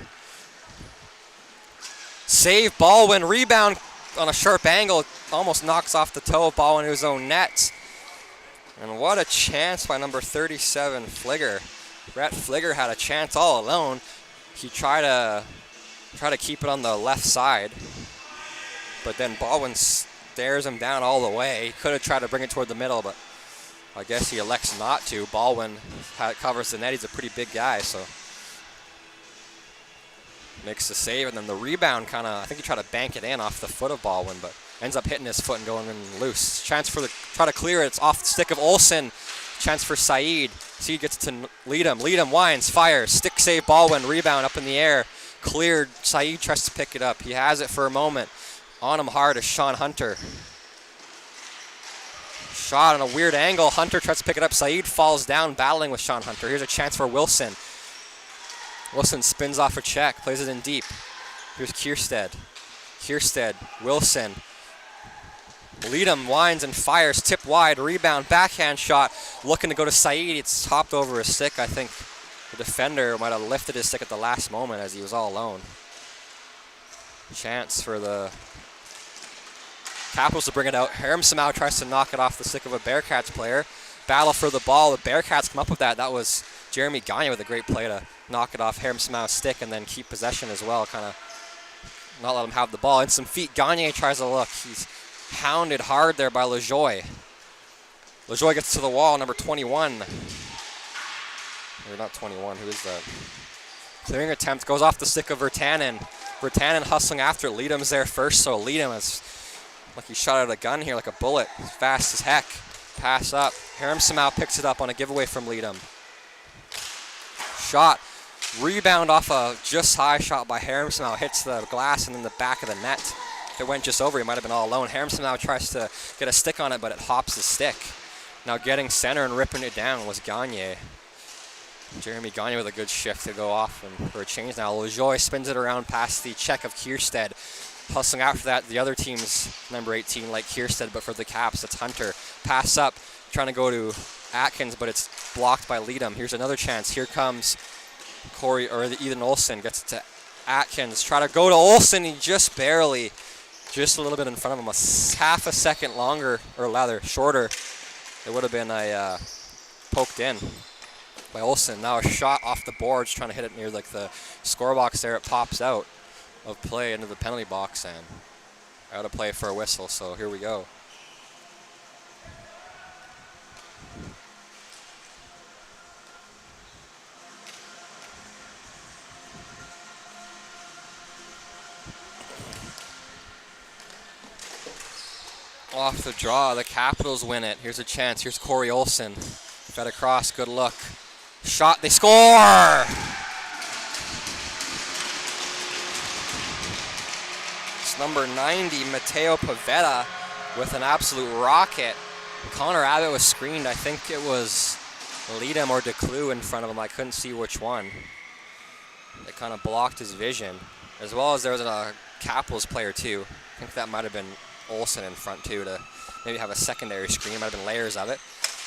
Save, Baldwin, rebound on a sharp angle. Almost knocks off the toe of Baldwin in his own net. And what a chance by number 37, Fligger. Brett Fligger had a chance all alone. He tried to keep it on the left side, but then Baldwin stares him down all the way. He could have tried to bring it toward the middle, but I guess he elects not to. Baldwin covers the net. He's a pretty big guy, so makes the save, and then the rebound I think he tried to bank it in off the foot of Baldwin, but ends up hitting his foot and going in loose. Chance try to clear it. It's off the stick of Olsen. Chance for Saeed. Saeed gets to Leadham. Leadham winds, fires. Stick save, Baldwin, rebound up in the air. Cleared. Saeed tries to pick it up. He has it for a moment. On him hard is Sean Hunter. Shot on a weird angle. Hunter tries to pick it up. Saeed falls down, battling with Sean Hunter. Here's a chance for Wilson. Wilson spins off a check, plays it in deep. Here's Kierstead. Kierstead, Wilson. Leadham winds and fires, tip wide, rebound, backhand shot. Looking to go to Saeed. It's hopped over his stick. I think the defender might have lifted his stick at the last moment as he was all alone. Chance for the Capitals to bring it out. Harem somehow tries to knock it off the stick of a Bearcats player. Battle for the ball. The Bearcats come up with that. That was Jeremy Gagne with a great play to knock it off Harem Samau's stick and then keep possession as well. Kind of not let him have the ball. In some feet, Gagne tries to look. He's hounded hard there by LaJoie. LaJoie gets to the wall, number 21. Or not 21, who is that? Clearing attempt, goes off the stick of Virtanen. Virtanen hustling after it. Liedem's there first, so Liedem is like he shot out a gun here, like a bullet. Fast as heck. Pass up. Harem somehow picks it up on a giveaway from Liedem. Shot. Rebound off a just high shot by Harem somehow. Hits the glass and in the back of the net. If it went just over, he might have been all alone. Harem somehow tries to get a stick on it, but it hops the stick. Now getting center and ripping it down was Gagne. Jeremy Gagne with a good shift to go off and for a change now. LaJoie spins it around past the check of Kierstead. Hustling after that, the other team's number 18 like Kierstead, but for the Caps, it's Hunter. Pass up, trying to go to Atkins, but it's blocked by Liedem. Here's another chance. Here comes Ethan Olsen, gets it to Atkins. Try to go to Olsen, he just barely, just a little bit in front of him. Half a second longer, or rather shorter, it would have been poked in by Olsen. Now a shot off the boards, trying to hit it near like the score box there. It pops out of play into the penalty box and out of play for a whistle. So here we go. Off the draw, the Capitals win it. Here's a chance. Here's Corey Olsen. Fed across, good look. Shot, they score! It's number 90, Matteo Pavetta, with an absolute rocket. Connor Abbott was screened. I think it was Liedem or DeClue in front of him. I couldn't see which one. It kind of blocked his vision. As well as there was a Capitals player too. I think that might have been Olsen in front too, to maybe have a secondary screen. Might have been layers of it.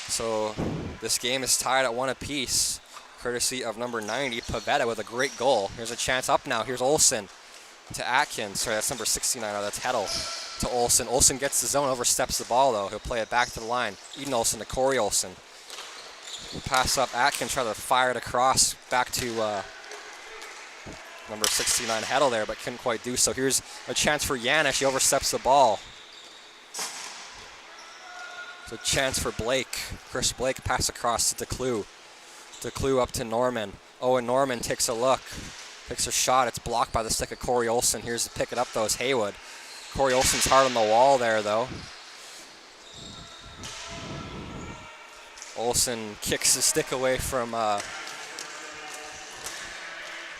So this game is tied at 1 apiece, courtesy of number 90, Pavetta, with a great goal. Here's a chance up now. Here's Olsen to Atkins. Sorry, that's number 69. Oh, that's Hedl to Olsen. Olsen gets the zone, oversteps the ball though. He'll play it back to the line. Eden Olsen to Corey Olsen. Pass up. Atkins try to fire it across back to number 69 Hedl there, but couldn't quite do so. Here's a chance for Janish. He oversteps the ball. It's a chance for Blake. Chris Blake pass across to DeClue. DeClue up to Norman. Owen Norman takes a look. Takes a shot. It's blocked by the stick of Corey Olsen. Here's to pick it up though is Haywood. Corey Olsen's hard on the wall there though. Olsen kicks the stick away from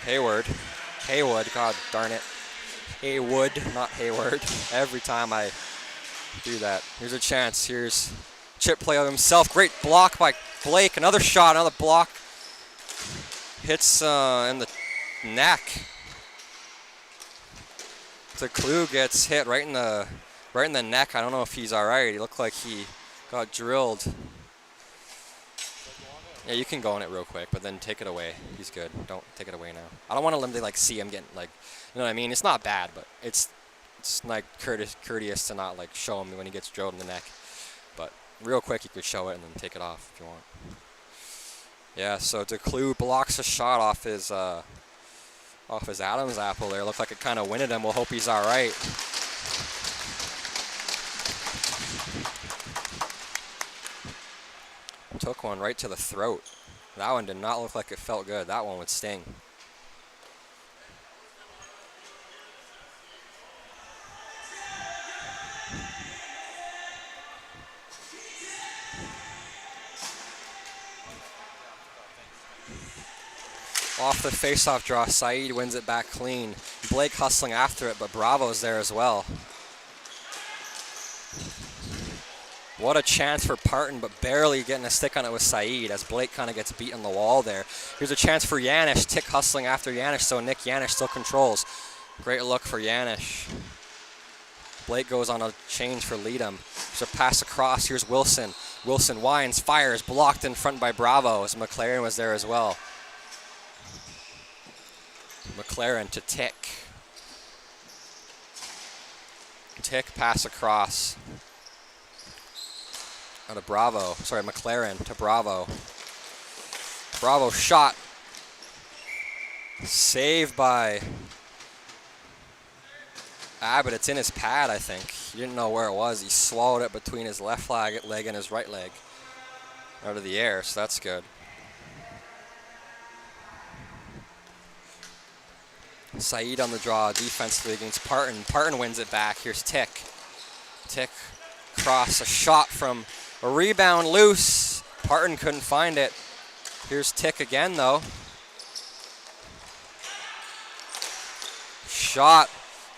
Haywood, god darn it. Haywood, not Hayward. Every time I do that. Here's a chance. Here's chip play of himself. Great block by Blake. Another shot, another block. Hits in the neck. DeClue gets hit right in the neck. I don't know if he's all right. He looked like he got drilled. Yeah, you can go on it real quick, but then take it away. He's good. Don't take it away now. I don't want to like see him getting like, you know what I mean? It's not bad, but it's like courteous to not like show him when he gets drilled in the neck. But real quick, you could show it and then take it off if you want. Yeah, so DeClue blocks a shot off his Adam's apple there. Looked like it kind of winded him. We'll hope he's all right. Took one right to the throat. That one did not look like it felt good. That one would sting. Off the face-off draw, Saeed wins it back clean. Blake hustling after it, but Bravo's there as well. What a chance for Parton, but barely getting a stick on it with Saeed as Blake kind of gets beat on the wall there. Here's a chance for Janish. Tick hustling after Janish, so Nick Janish still controls. Great look for Janish. Blake goes on a change for Liedem. There's a pass across. Here's Wilson. Wilson winds, fires, blocked in front by Bravo as McLaren was there as well. McLaren to Tick. Tick pass across. Out of Bravo. Sorry, McLaren to Bravo. Bravo shot. Saved by Abbott, it's in his pad, I think. He didn't know where it was. He swallowed it between his left leg and his right leg out of the air, so that's good. Saeed on the draw defensively against Parton. Parton wins it back. Here's Tick. Tick cross, a shot from a rebound loose. Parton couldn't find it. Here's Tick again, though. Shot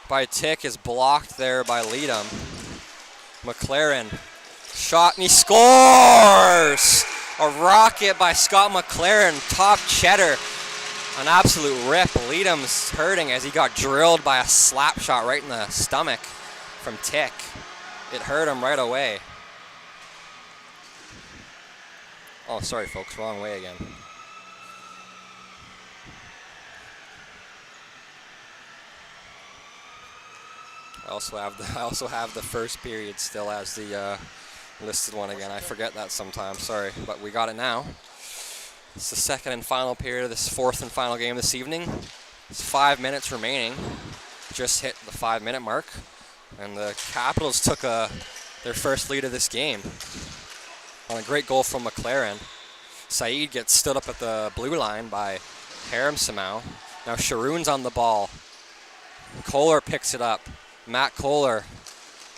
by Tick is blocked there by Leadham. McLaren, shot, and he scores! A rocket by Scott McLaren, top cheddar. An absolute rip. Leadham's hurting as he got drilled by a slap shot right in the stomach from Tick. It hurt him right away. Oh, sorry folks, wrong way again. I also have the first period still as the listed one again. I forget that sometimes, sorry, but we got it now. It's the second and final period of this fourth and final game this evening. It's 5 minutes remaining. Just hit the 5-minute mark, and the Capitals took their first lead of this game on a great goal from McLaren. Saeed gets stood up at the blue line by Harem Samau. Now Sharoon's on the ball. Kohler picks it up. Matt Kohler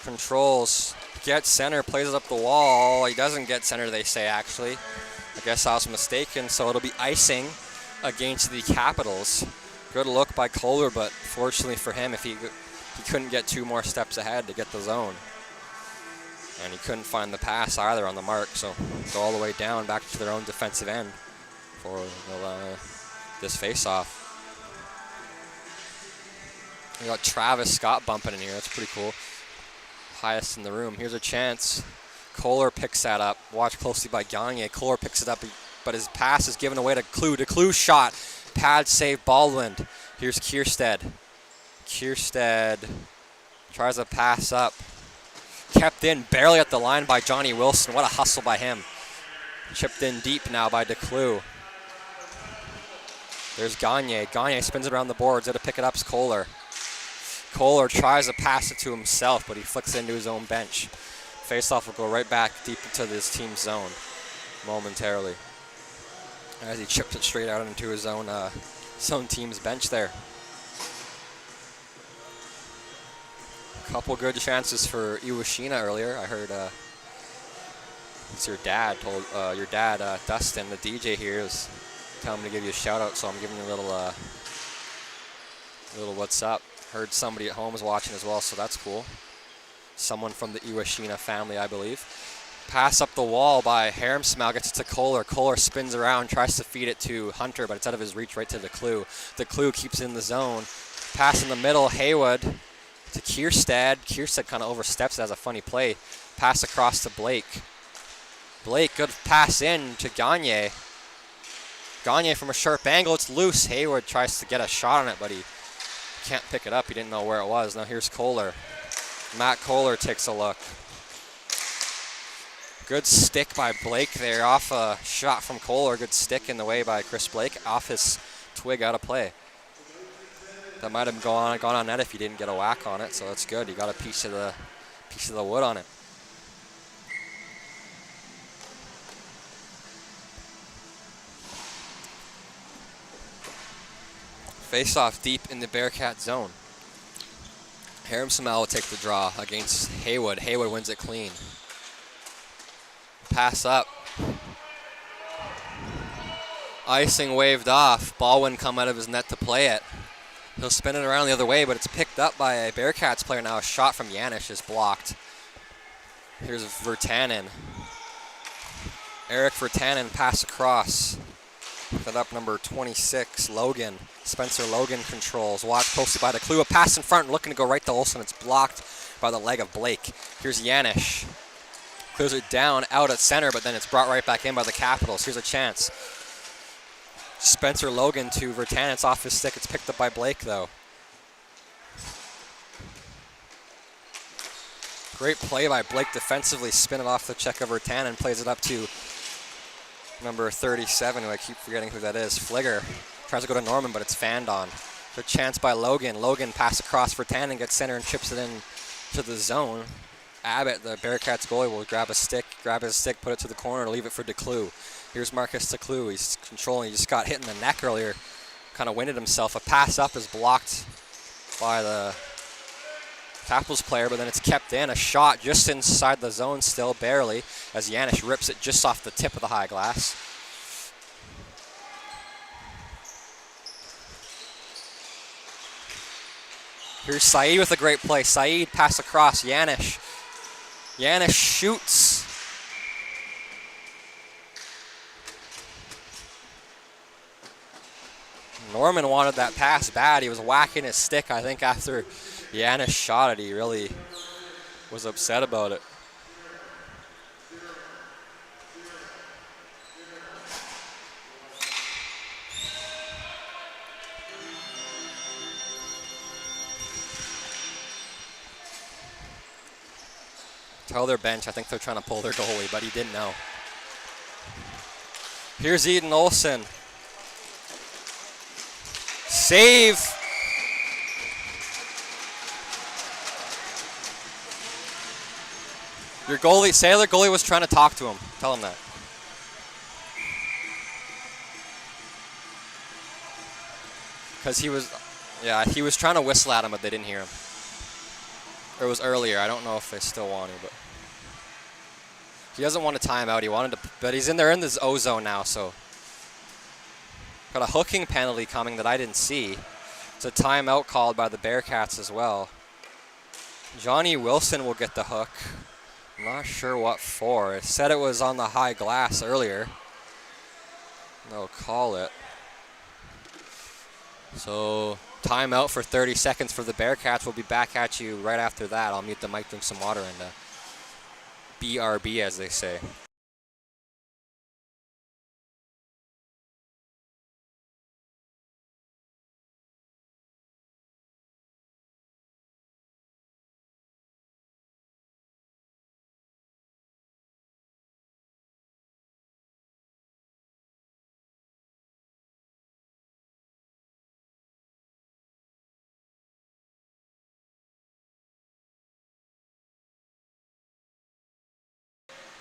controls, gets center, plays it up the wall. He doesn't get center, they say, actually. I guess I was mistaken, so it'll be icing against the Capitals. Good look by Kohler, but fortunately for him, he couldn't get 2 more steps ahead to get the zone. And he couldn't find the pass either on the mark, so go all the way down back to their own defensive end for this face-off. We got Travis Scott bumping in here. That's pretty cool. Highest in the room. Here's a chance. Kohler picks that up. Watch closely by Gagne. Kohler picks it up, but his pass is given away to Clue. DeClue shot. Pad save Baldwin. Here's Kierstead. Kierstead tries to pass up. Kept in barely at the line by Johnny Wilson. What a hustle by him. Chipped in deep now by DeClue. There's Gagne. Gagne spins it around the boards. There to pick it up is Kohler. Kohler tries to pass it to himself, but he flicks it into his own bench. Faceoff will go right back deep into this team's zone momentarily as he chips it straight out into his own team's bench there. A couple good chances for Iwashina earlier. I heard it's your dad Dustin, the DJ here, is telling me to give you a shout out, so I'm giving you a little what's up. Heard somebody at home is watching as well, so that's cool. Someone from the Iwashina family, I believe. Pass up the wall by Harem Smell, gets it to Kohler. Kohler spins around, tries to feed it to Hunter, but it's out of his reach right to DeClue. DeClue keeps it in the zone. Pass in the middle, Haywood to Kierstead. Kierstead kind of oversteps it as a funny play. Pass across to Blake. Blake, good pass in to Gagne. Gagne from a sharp angle, it's loose. Haywood tries to get a shot on it, but he can't pick it up. He didn't know where it was. Now here's Kohler. Matt Kohler takes a look. Good stick by Blake there off a shot from Kohler. Good stick in the way by Chris Blake off his twig out of play. That might have gone on net if he didn't get a whack on it, so that's good. He got a piece of the wood on it. Face off deep in the Bearcat zone. Harem Samel will take the draw against Haywood. Haywood wins it clean. Pass up. Icing waved off. Ball wouldn't come out of his net to play it. He'll spin it around the other way, but it's picked up by a Bearcats player now. A shot from Yanish is blocked. Here's Virtanen. Eric Virtanen pass across. That up number 26, Logan. Spencer Logan controls. Watch closely by DeClue. A pass in front, looking to go right to Olsen. It's blocked by the leg of Blake. Here's Yanish. Clears it down, out at center, but then it's brought right back in by the Capitals. Here's a chance. Spencer Logan to Virtanen. It's off his stick. It's picked up by Blake, though. Great play by Blake defensively. Spin it off the check of Virtanen. Plays it up to number 37, who I keep forgetting who that is. Fligger tries to go to Norman, but it's fanned on. The chance by Logan. Logan pass across for Tannen, gets center and chips it in to the zone. Abbott, the Bearcats goalie, will grab his stick, put it to the corner, leave it for DeClue. Here's Marcus DeClue. He's controlling. He just got hit in the neck earlier. Kind of winded himself. A pass up is blocked by the Capitals player, but then it's kept in. A shot just inside the zone still, barely, as Janish rips it just off the tip of the high glass. Here's Saeed with a great play. Saeed pass across. Janish. Janish shoots. Norman wanted that pass bad. He was whacking his stick, I think, after Janish shot it. He really was upset about it. Tell their bench, I think they're trying to pull their goalie, but he didn't know. Here's Eden Olsen. Save. Your goalie, Sailor goalie was trying to talk to him. Tell him that. Because he was trying to whistle at him, but they didn't hear him. Or it was earlier. I don't know if they still want to, but he doesn't want to time out. He wanted to, but he's in there in this O zone now, so got a hooking penalty coming that I didn't see. It's a timeout called by the Bearcats as well. Johnny Wilson will get the hook. I'm not sure what for. It said it was on the high glass earlier. They'll call it. So timeout for 30 seconds for the Bearcats. We'll be back at you right after that. I'll mute the mic, drink some water, and BRB, as they say.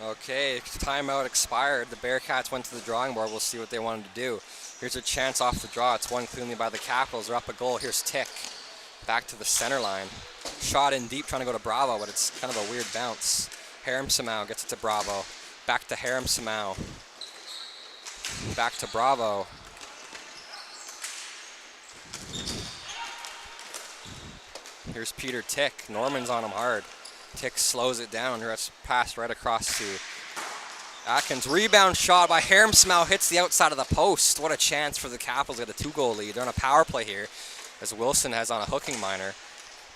Okay, timeout expired. The Bearcats went to the drawing board. We'll see what they wanted to do. Here's a chance off the draw. It's won cleanly by the Capitals. They're up a goal. Here's Tick. Back to the center line. Shot in deep, trying to go to Bravo, but it's kind of a weird bounce. Harem Samau gets it to Bravo. Back to Harem Samau. Back to Bravo. Here's Peter Tick. Norman's on him hard. Tick slows it down. It's passed right across to Atkins. Rebound shot by Harem Samau, hits the outside of the post. What a chance for the Capitals to get a 2-goal lead. They're on a power play here, as Wilson has on a hooking minor.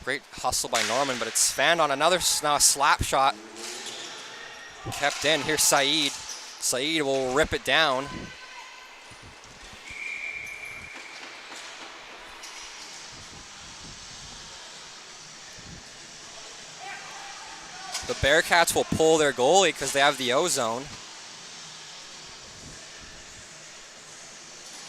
Great hustle by Norman, but it's fanned on another now a slap shot. Kept in. Here's Saeed. Saeed will rip it down. The Bearcats will pull their goalie because they have the O-zone.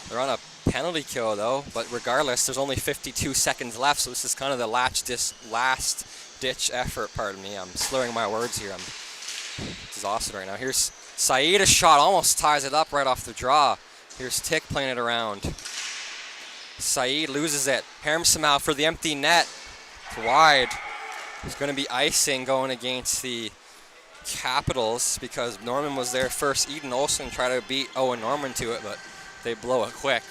They're on a penalty kill though, but regardless, there's only 52 seconds left, so this is kind of the last-ditch effort. Pardon me, I'm slurring my words here. I'm exhausted right now. Here's Saeed, a shot, almost ties it up right off the draw. Here's Tick playing it around. Saeed loses it. Harem Samau for the empty net. It's wide. There's going to be icing going against the Capitals because Norman was there first. Eden Olsen tried to beat Owen Norman to it, but they blow it quick.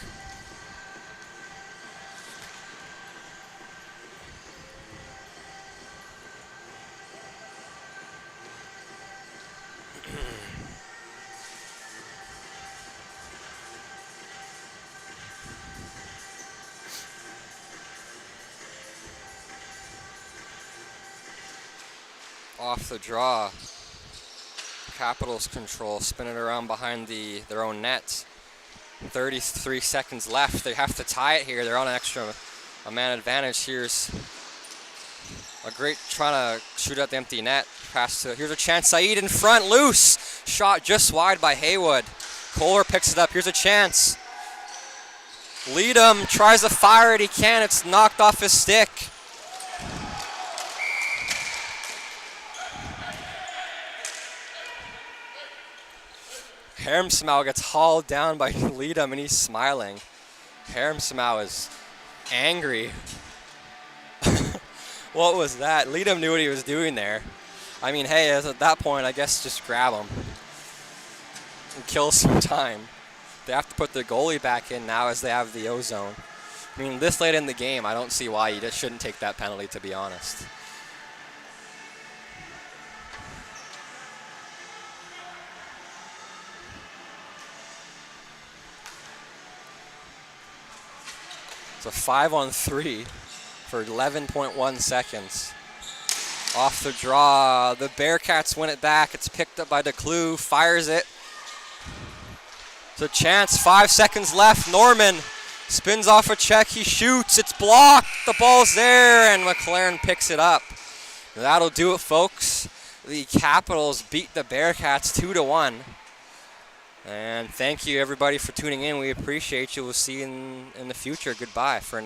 Off the draw. Capitals control, spin it around behind their own net. 33 seconds left. They have to tie it here. They're on a man advantage. Here's a great trying to shoot at the empty net. Pass to, here's a chance. Saeed in front, loose. Shot just wide by Haywood. Kohler picks it up. Here's a chance. Leadham tries to fire it. He can't. It's knocked off his stick. Hermsmau gets hauled down by Leadham, and he's smiling. Hermsmau is angry. What was that? Leadham knew what he was doing there. I mean, hey, at that point, I guess just grab him and kill some time. They have to put their goalie back in now as they have the ozone. I mean, this late in the game, I don't see why you just shouldn't take that penalty, to be honest. It's a 5-on-3 for 11.1 seconds. Off the draw, the Bearcats win it back. It's picked up by DeClue, fires it. It's a chance, 5 seconds left. Norman spins off a check, he shoots, it's blocked, the ball's there, and McLaren picks it up. That'll do it, folks. The Capitals beat the Bearcats 2-1. And thank you, everybody, for tuning in. We appreciate you. We'll see you in the future. Goodbye for now.